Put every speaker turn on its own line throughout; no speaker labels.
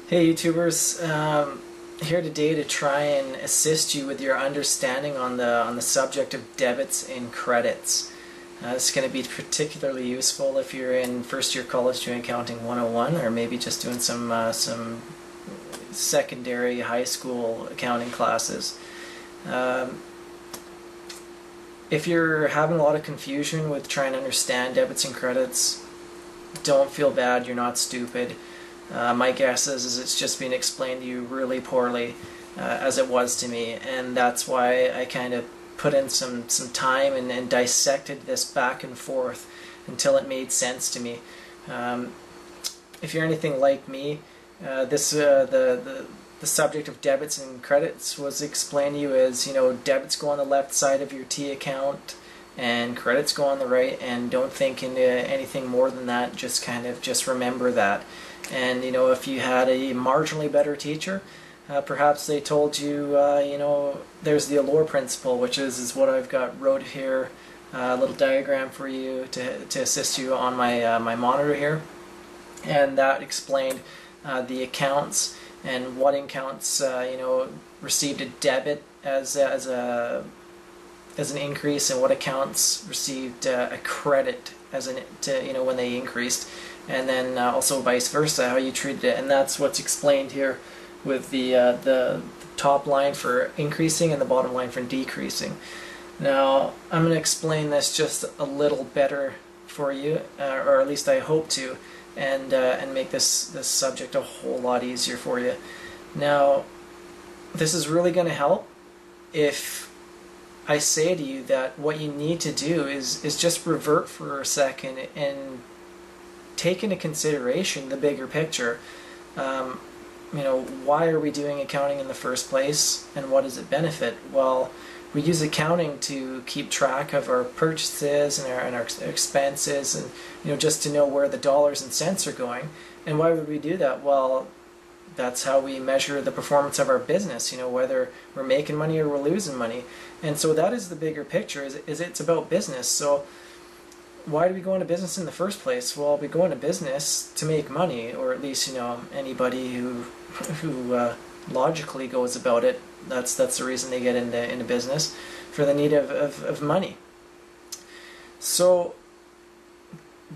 Hey YouTubers, here today to try and assist you with your understanding on the subject of debits and credits. This is going to be particularly useful if you're in first year college doing accounting 101, or maybe just doing some secondary high school accounting classes. If you're having a lot of confusion with trying to understand debits and credits, don't feel bad, you're not stupid. My guess is it's just being explained to you really poorly, as it was to me, and that's why I kind of put in some time and dissected this back and forth until it made sense to me. If you're anything like me, the subject of debits and credits was explained to you as, debits go on the left side of your T account and credits go on the right, and don't think into anything more than that. Just remember that. And if you had a marginally better teacher, perhaps they told you, there's the allure principle, which is what I've got wrote here, a little diagram for you to assist you on my my monitor here, and that explained the accounts and what accounts received a debit as an increase, and what accounts received a credit as when they increased, and then also vice versa, how you treated it. And that's what's explained here with the top line for increasing and the bottom line for decreasing. Now I'm going to explain this just a little better for you, or at least I hope to, and make this subject a whole lot easier for you. Now, this is really going to help if I say to you that what you need to do is just revert for a second and take into consideration the bigger picture. Why are we doing accounting in the first place, and what does it benefit? Well, we use accounting to keep track of our purchases and our expenses, and just to know where the dollars and cents are going. And why would we do that? Well, that's how we measure the performance of our business, whether we're making money or we're losing money. And so that is the bigger picture, is it's about business. So why do we go into business in the first place? Well, we go into business to make money, or at least, anybody who logically goes about it, that's the reason they get into business, for the need of money. So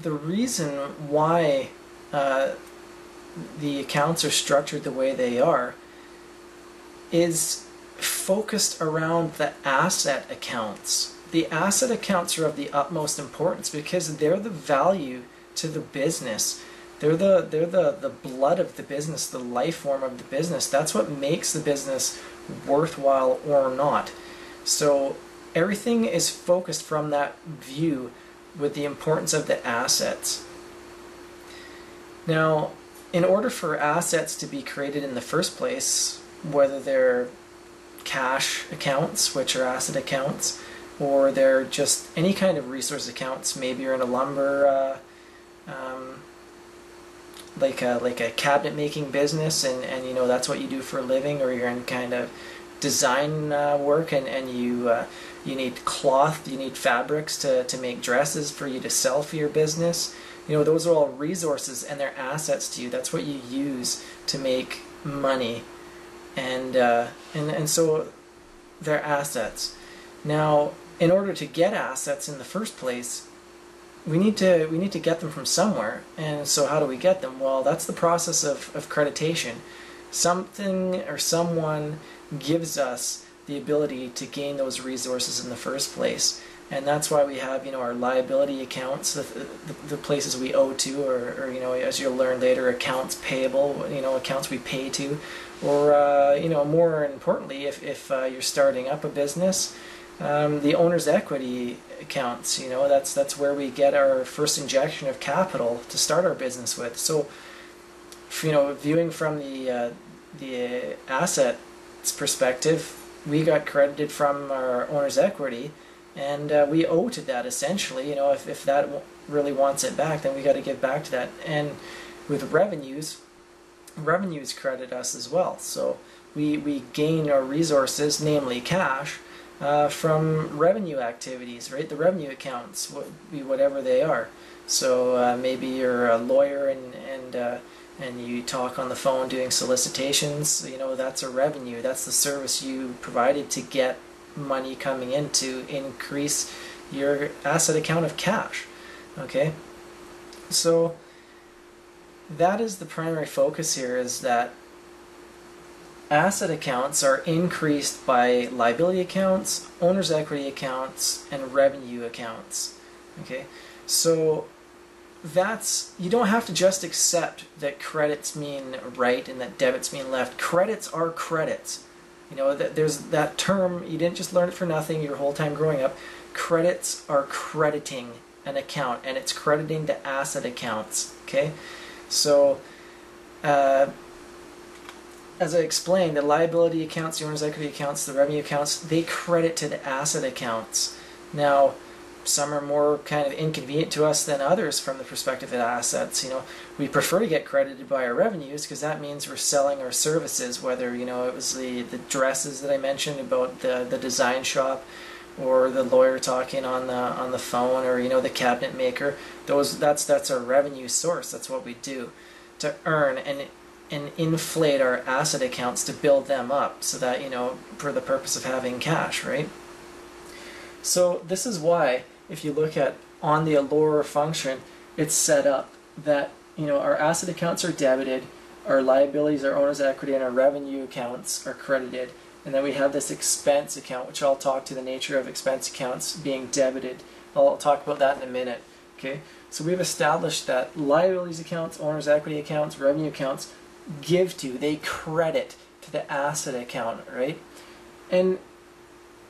the reason why the accounts are structured the way they are is focused around the asset accounts. The asset accounts are of the utmost importance because they're the value to the business. They're the blood of the business, the life form of the business. That's what makes the business worthwhile or not. So everything is focused from that view with the importance of the assets. Now, in order for assets to be created in the first place, whether they're cash accounts, which are asset accounts, or they're just any kind of resource accounts, maybe you're in a lumber, like a cabinet making business, and that's what you do for a living, or you're in kind of design work, and you need cloth, you need fabrics to make dresses for you to sell for your business. Those are all resources, and they're assets to you. That's what you use to make money, and so they're assets. Now, in order to get assets in the first place, we need to get them from somewhere. And so how do we get them? Well, that's the process of accreditation. Something or someone gives us the ability to gain those resources in the first place. And that's why we have, our liability accounts, the places we owe to, or as you'll learn later, accounts payable, accounts we pay to, or more importantly, if you're starting up a business, the owner's equity accounts. That's where we get our first injection of capital to start our business with. So, viewing from the assets perspective, we got credited from our owner's equity. And we owe to that, essentially. If that really wants it back, then we got to give back to that. And with revenues credit us as well. So we gain our resources, namely cash, from revenue activities, right? The revenue accounts, be whatever they are. So maybe you're a lawyer and and you talk on the phone doing solicitations, that's a revenue. That's the service you provided to get money coming in to increase your asset account of cash. Okay, so that is the primary focus here, is that asset accounts are increased by liability accounts, owner's equity accounts, and revenue accounts. Okay, so you don't have to just accept that credits mean right and that debits mean left. Credits are credits. There's that term, you didn't just learn it for nothing your whole time growing up. Credits are crediting an account, and it's crediting to asset accounts. Okay, so as I explained, the liability accounts, the owner's equity accounts, the revenue accounts, they credit to the asset accounts. Now, some are more kind of inconvenient to us than others from the perspective of assets. We prefer to get credited by our revenues because that means we're selling our services, whether it was the dresses that I mentioned about the design shop, or the lawyer talking on the phone, or the cabinet maker. That's our revenue source. That's what we do to earn and inflate our asset accounts to build them up, so that for the purpose of having cash, right? So this is why, if you look at on the Allure function, it's set up that our asset accounts are debited, our liabilities, our owner's equity, and our revenue accounts are credited, and then we have this expense account, which I'll talk to the nature of expense accounts being debited. I'll talk about that in a minute. Okay, so we've established that liabilities accounts, owner's equity accounts, revenue accounts they credit to the asset account, right? And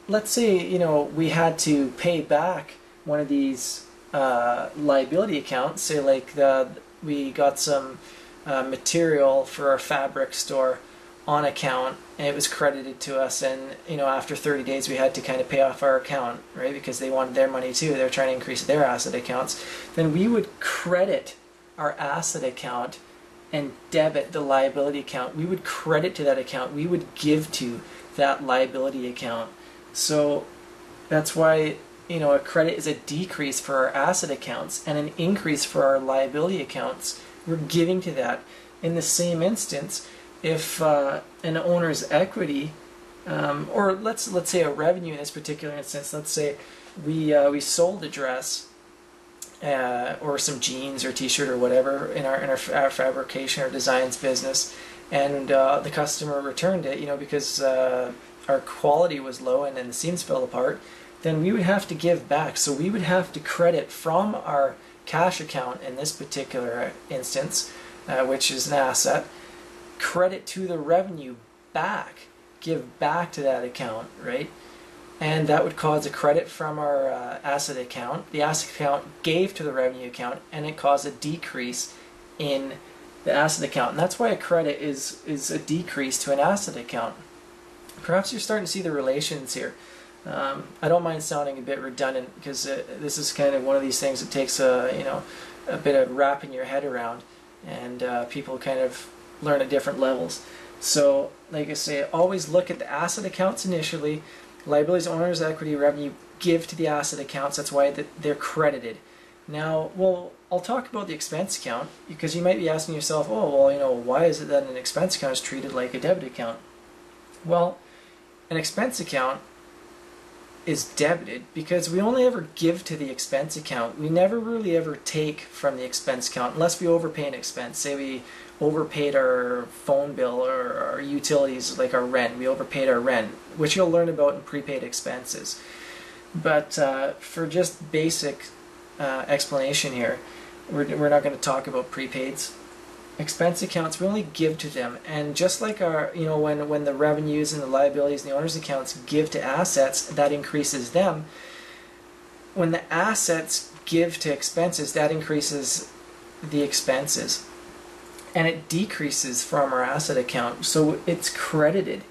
let's say we had to pay back one of these liability accounts. Say like we got some material for our fabric store on account, and it was credited to us, and after 30 days we had to kind of pay off our account, right? Because they wanted their money too. They're trying to increase their asset accounts. Then we would credit our asset account and debit the liability account. We would credit to that account. We would give to that liability account. So that's why a credit is a decrease for our asset accounts and an increase for our liability accounts. We're giving to that. In the same instance, if an owner's equity, or let's say a revenue in this particular instance, let's say we sold a dress or some jeans or t-shirt or whatever in our fabrication or designs business, and the customer returned it, because our quality was low and then the seams fell apart, then we would have to give back. So we would have to credit from our cash account in this particular instance, which is an asset, credit to the revenue back, give back to that account, right? And that would cause a credit from our asset account. The asset account gave to the revenue account, and it caused a decrease in the asset account. And that's why a credit is a decrease to an asset account. Perhaps you're starting to see the relations here. I don't mind sounding a bit redundant, because this is kind of one of these things that takes a bit of wrapping your head around, and people kind of learn at different levels. So, like I say, always look at the asset accounts initially. Liabilities, owner's equity, revenue give to the asset accounts. That's why they're credited. Now, I'll talk about the expense account, because you might be asking yourself, oh, well, why is it that an expense account is treated like a debit account? Well, an expense account is debited because we only ever give to the expense account. We never really ever take from the expense account unless we overpay an expense. Say we overpaid our phone bill or our utilities, like our rent. We overpaid our rent, which you'll learn about in prepaid expenses. But for just basic explanation here, we're not going to talk about prepaids. Expense accounts, we only give to them, and just like our, when the revenues and the liabilities and the owner's accounts give to assets, that increases them. When the assets give to expenses, that increases the expenses, and it decreases from our asset account. So it's credited.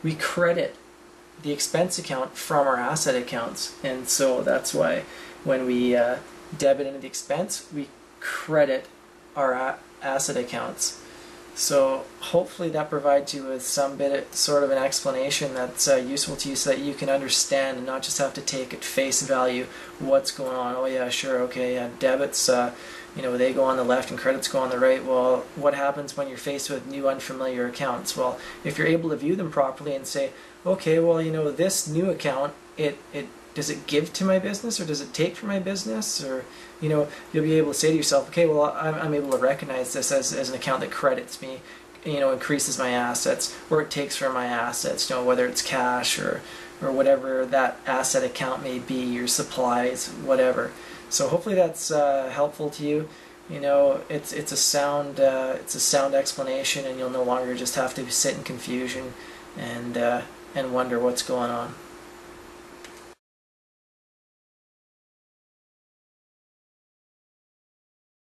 We credit the expense account from our asset accounts, and so that's why when we debit into the expense, we credit our asset accounts. So hopefully that provides you with some bit, sort of an explanation that's useful to you, so that you can understand and not just have to take at face value what's going on. Oh yeah, sure, okay, yeah, debits, they go on the left and credits go on the right. Well, what happens when you're faced with new unfamiliar accounts? Well, if you're able to view them properly and say, okay, well, this new account, it does it give to my business, or does it take from my business? Or you'll be able to say to yourself, okay, well, I'm able to recognize this as an account that credits me, increases my assets, or it takes from my assets, whether it's cash or whatever that asset account may be, your supplies, whatever. So hopefully that's helpful to you. It's a sound explanation, and you'll no longer just have to sit in confusion and wonder what's going on.